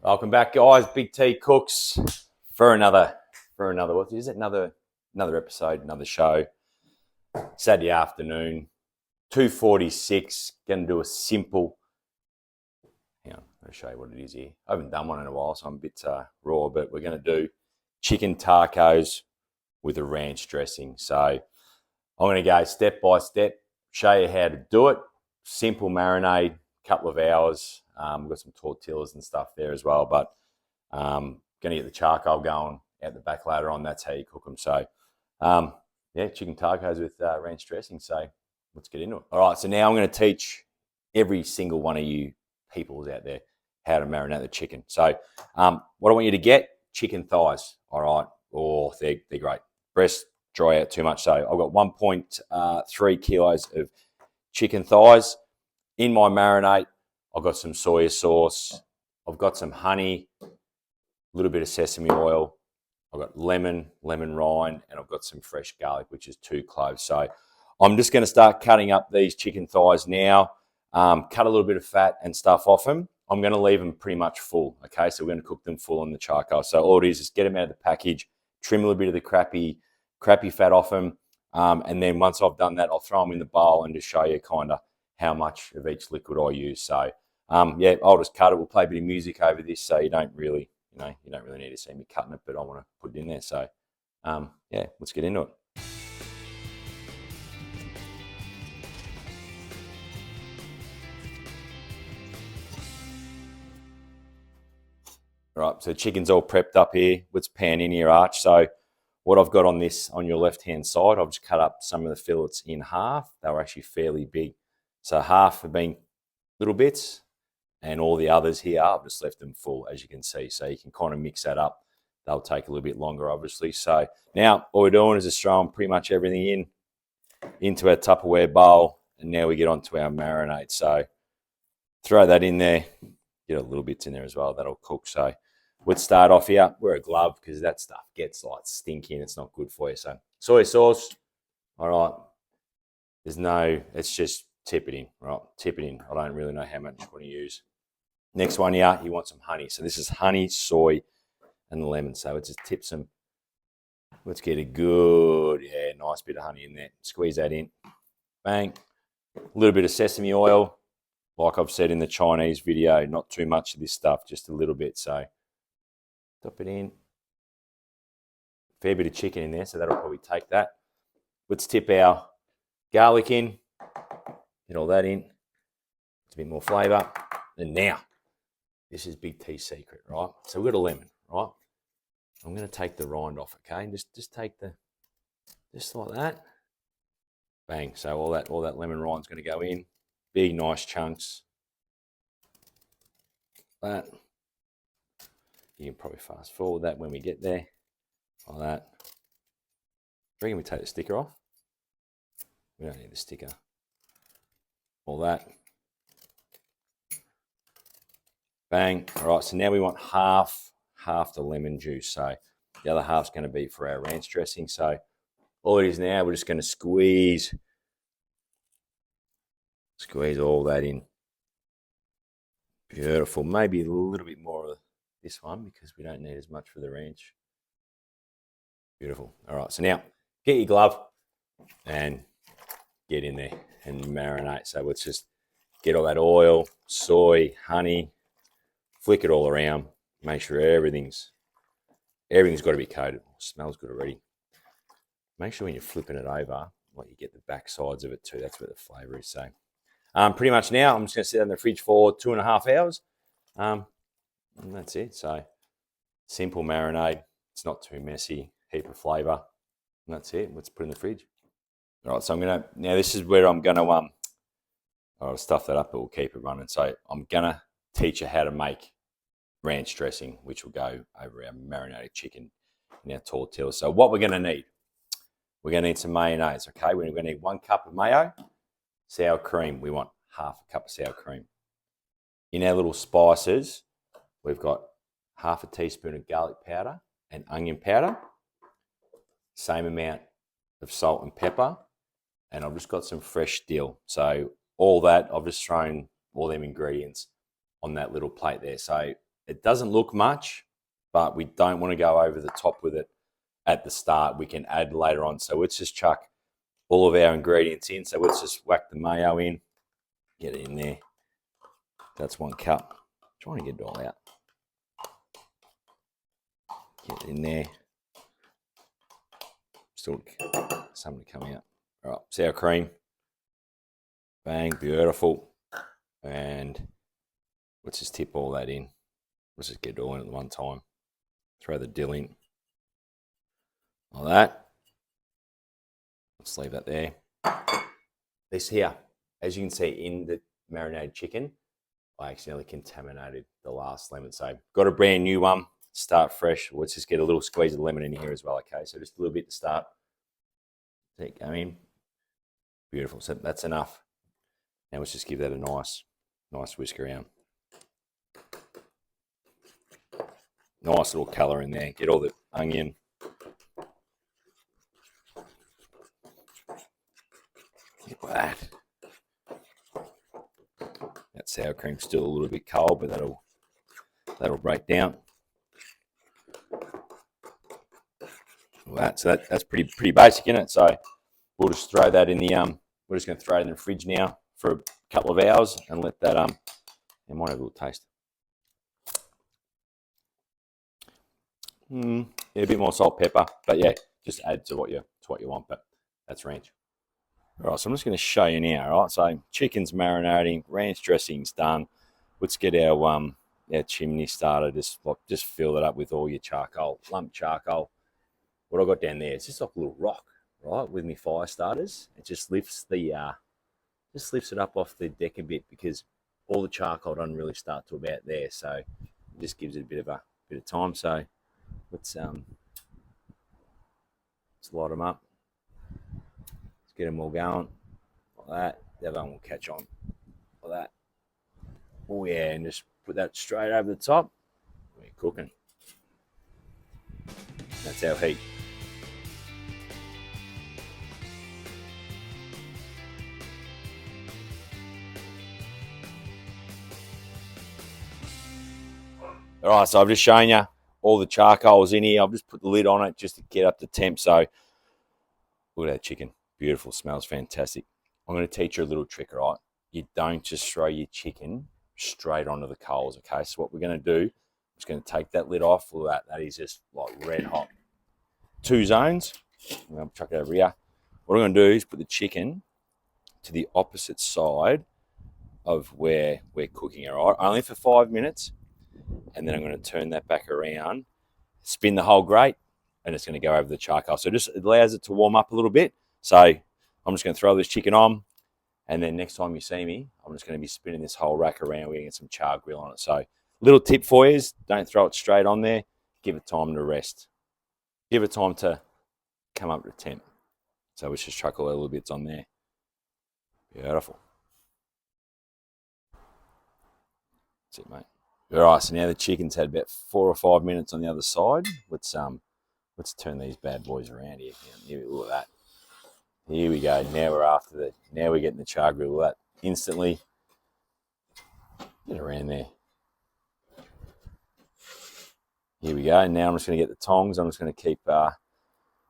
Welcome back, guys. Big T Cooks for another what is it? Another episode, another show. Saturday afternoon, 2:46. Going to do a simple. Hang on, I'll show you what it is here. I haven't done one in a while, so I'm a bit raw. But we're going to do chicken tacos with a ranch dressing. So I'm going to go step by step, show you how to do it. Simple marinade, couple of hours. We've got some tortillas and stuff there as well, but going to get the charcoal going out the back later on. That's how you cook them. So, yeah, chicken tacos with ranch dressing. So let's get into it. All right, so now I'm going to teach every single one of you peoples out there how to marinate the chicken. So what I want you to get, chicken thighs, all right? Oh, they're great. Breasts dry out too much. So I've got 1.3 kilos of chicken thighs. In my marinade, I've got some soy sauce. I've got some honey, a little bit of sesame oil. I've got lemon rind, and I've got some fresh garlic, which is 2 cloves. So I'm just going to start cutting up these chicken thighs now, cut a little bit of fat and stuff off them. I'm going to leave them pretty much full, okay? So we're going to cook them full on the charcoal. So all it is get them out of the package, trim a little bit of the crappy fat off them, and then once I've done that, I'll throw them in the bowl and just show you kind of how much of each liquid I use. So yeah, I'll just cut it. We'll play a bit of music over this, so you don't really need to see me cutting it, but I want to put it in there. So yeah, let's get into it. All right, so chicken's all prepped up here. Let's pan in here, Arch. So what I've got on your left-hand side, I've just cut up some of the fillets in half. They were actually fairly big. So half have been little bits, and all the others here, I've just left them full, as you can see. So you can kind of mix that up. They'll take a little bit longer, obviously. So now all we're doing is just throwing pretty much everything into our Tupperware bowl, and now we get onto our marinade. So throw that in there. Get a little bits in there as well. That'll cook. So let's start off here. Wear a glove because that stuff gets like stinky and it's not good for you. So soy sauce. All right. It's just tip it in, right? Tip it in. I don't really know how much you want to use. Next one here, you want some honey. So this is honey, soy, and lemon. So let's just tip some. Let's get a good, nice bit of honey in there. Squeeze that in. Bang. A little bit of sesame oil. Like I've said in the Chinese video, not too much of this stuff, just a little bit. So drop it in. Fair bit of chicken in there, so that'll probably take that. Let's tip our garlic in. Get all that in. It's a bit more flavour. And now, this is Big T's secret, right? So we've got a lemon, right? I'm going to take the rind off, okay? Just take just like that. Bang. So all that lemon rind's going to go in. Big, nice chunks. That. You can probably fast forward that when we get there. Like that. I reckon we take the sticker off. We don't need the sticker. All that. Bang. All right, so now we want half the lemon juice. So the other half's going to be for our ranch dressing. So all it is now, we're just going to squeeze all that in. Beautiful. Maybe a little bit more of this one because we don't need as much for the ranch. Beautiful. All right, so now get your glove and get in there and marinate. So let's just get all that oil, soy, honey, flick it all around. Make sure everything's got to be coated. It smells good already. Make sure when you're flipping it over, you get the back sides of it too. That's where the flavour is. So pretty much now, I'm just going to sit it in the fridge for 2.5 hours. And that's it. So simple marinade. It's not too messy. Heap of flavour. And that's it. Let's put it in the fridge. All right, so now this is where I'm going to, I'll stuff that up, but we'll keep it running. So I'm going to teach you how to make ranch dressing, which will go over our marinated chicken and our tortillas. So what we're going to need, we're going to need some mayonnaise, okay? We're going to need 1 cup of mayo. Sour cream, we want half a cup of sour cream. In our little spices, we've got half a teaspoon of garlic powder and onion powder, same amount of salt and pepper, and I've just got some fresh dill. So all that, I've just thrown all them ingredients on that little plate there. So It doesn't look much, but we don't want to go over the top with it at the start. We can add later on. So let's just chuck all of our ingredients in. So let's just whack the mayo in, get it in there. That's 1 cup. Trying to get it all out. Get it in there. Still something to come out. All right, sour cream. Bang, beautiful. And let's just tip all that in. Let's just get it all in at one time. Throw the dill in. Like that. Let's leave that there. This here, as you can see in the marinated chicken, I accidentally contaminated the last lemon. So got a brand new one. Start fresh. Let's just get a little squeeze of lemon in here as well. Okay, so just a little bit to start. Take it in. Beautiful. So that's enough. Now let's just give that a nice whisk around. Nice little colour in there. Get all the onion. Like that. That sour cream's still a little bit cold, but that'll break down. Like that. So that's pretty basic, isn't it? So we'll just throw that in the we're just going to throw it in the fridge now for a couple of hours and let that it might have a little taste. Yeah, a bit more salt, pepper, but yeah, just add to what you want. But that's ranch. All right, so I'm just going to show you now. All right, so chicken's marinating, ranch dressing's done. Let's get our chimney started. Just fill it up with all your charcoal, lump charcoal. What I got down there, it's just like a little rock, right? With me fire starters, it just lifts it up off the deck a bit because all the charcoal doesn't really start to about there. So it just gives it a bit of time. So let's light them up. Let's get them all going like that. The other one will catch on like that. Oh yeah, and just put that straight over the top. We're cooking. That's our heat. All right, so I've just shown you all the charcoal's in here. I've just put the lid on it just to get up to temp. So look at that chicken. Beautiful, smells fantastic. I'm going to teach you a little trick, all right? You don't just throw your chicken straight onto the coals, okay? So what we're going to do, I'm just going to take that lid off. Look at that. That is just like red hot. 2 zones. I'm going to chuck it over here. What I'm going to do is put the chicken to the opposite side of where we're cooking, all right? Only for 5 minutes. And then I'm going to turn that back around, spin the whole grate, and it's going to go over the charcoal. So it allows it to warm up a little bit. So I'm just going to throw this chicken on, and then next time you see me, I'm just going to be spinning this whole rack around. We're going to get some char grill on it. So little tip for you is don't throw it straight on there. Give it time to rest. Give it time to come up to temp. So let's just chuck all the little bits on there. Beautiful. That's it, mate. All right, so now the chicken's had about 4 or 5 minutes on the other side. Let's turn these bad boys around here. Look at that. Here we go. Now we're getting the char grill. Look at that. Instantly. Get around there. Here we go. Now I'm just going to get the tongs. I'm just going to keep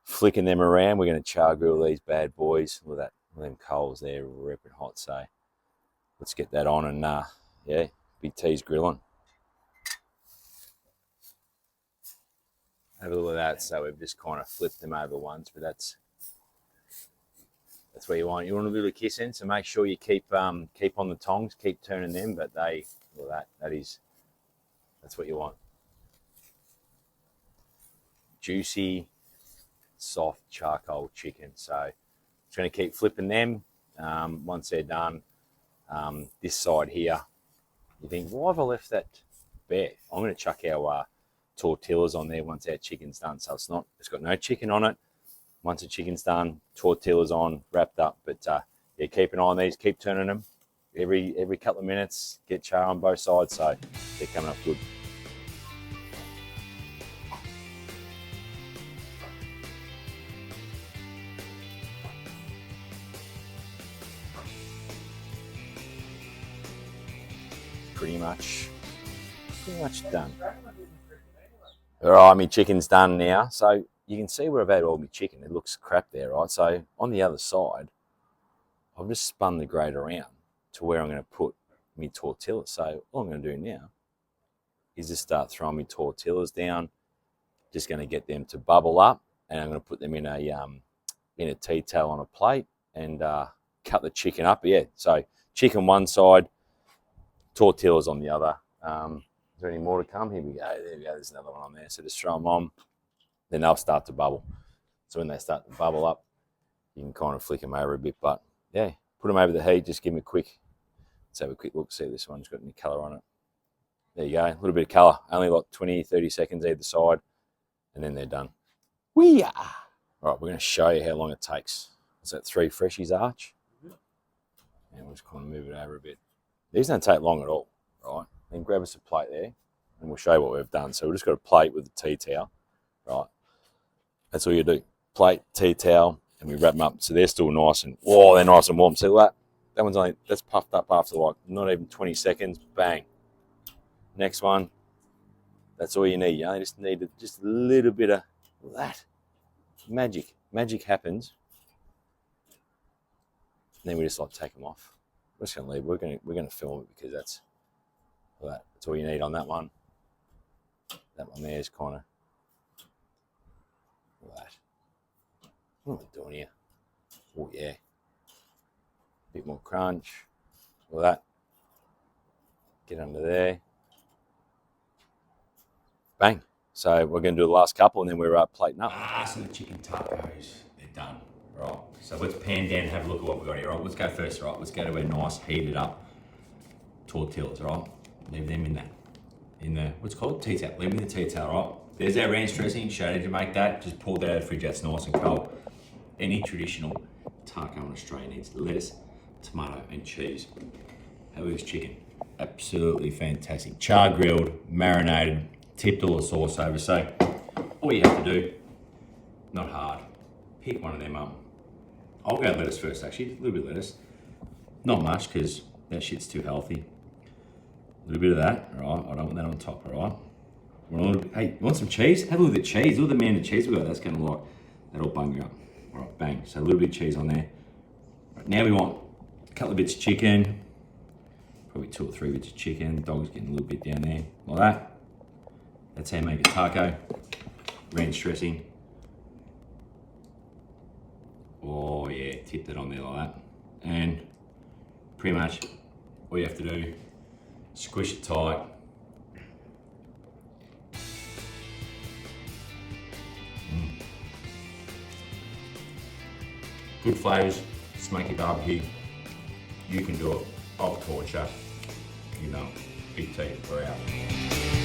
flicking them around. We're going to char grill these bad boys. Look at that. Look at them coals there, ripping hot. So let's get that on and Big T's grilling. Have a look at that. So we've just kind of flipped them over once, but that's what you want. You want a little kiss in, so make sure you keep on the tongs, keep turning them. But that's what you want. Juicy, soft charcoal chicken. So just going to keep flipping them. Once they're done, this side here, you think, why have I left that bare? I'm going to chuck our tortillas on there once our chicken's done. So it's got no chicken on it. Once the chicken's done, tortillas on, wrapped up. But keep an eye on these. Keep turning them every couple of minutes. Get char on both sides, so they're coming up good. Pretty much pretty much done. All right, my chicken's done now. So you can see where I've had all my chicken. It looks crap there, right? So on the other side, I've just spun the grate around to where I'm going to put my tortillas. So all I'm going to do now is just start throwing my tortillas down. Just going to get them to bubble up, and I'm going to put them in a tea towel on a plate and cut the chicken up. Yeah, so chicken one side, tortillas on the other. Is there any more to come? Here we go. There we go. There's another one on there. So just throw them on. Then they'll start to bubble. So when they start to bubble up, you can kind of flick them over a bit. But yeah, put them over the heat. Just give me a quick, let's have a quick look. See if this one's got any colour on it. There you go. A little bit of colour. Only like 20, 30 seconds either side. And then they're done. We are. All right, we're going to show you how long it takes. Is that 3 freshies arch? And we'll just kind of move it over a bit. These don't take long at all, right? Then grab us a plate there, and we'll show you what we've done. So we've just got a plate with a tea towel, right? That's all you do. Plate, tea towel, and we wrap them up. So they're still nice and, oh, they're nice and warm. See that? That one's only, that's puffed up after like not even 20 seconds. Bang. Next one. That's all you need. You only just need just a little bit of that. Magic. Magic happens. And then we just like take them off. We're just going to leave. We're going to film it because that's all you need on that one. That one there is kind of that. What am I doing here? Oh yeah. Bit more crunch. All that. Get under there. Bang. So we're going to do the last couple and then we're plating up. So the chicken tacos, they're done. Right. So let's pan down and have a look at what we've got here. Right. Let's go first. Right. Let's go to a nice heated up tortillas. Right. Leave them in the what's it called? Tea towel. Leave them in the tea towel. Right. There's our ranch dressing. Showed you to make that. Just pull that out of the fridge. That's nice and cold. Any traditional taco in Australia needs lettuce, tomato, and cheese. How is chicken? Absolutely fantastic. Char grilled, marinated. Tipped all the sauce over. So all you have to do, not hard, pick one of them up. I'll go lettuce first actually, a little bit of lettuce. Not much because that shit's too healthy. A little bit of that, all right? I don't want that on top, all right? Hey, you want some cheese? Have a look at the cheese. Look at the mayonnaise cheese we got. That's going to like, that'll bung you up. All right, bang. So a little bit of cheese on there. Right, now we want a couple of bits of chicken. Probably 2 or 3 bits of chicken. The dog's getting a little bit down there, like that. That's how you make a taco. Ranch dressing. Oh yeah, tip that on there like that. And pretty much all you have to do, squish it tight. Good flavours, smoky barbecue. You can do it. I've taught you. You know, big T, we're out.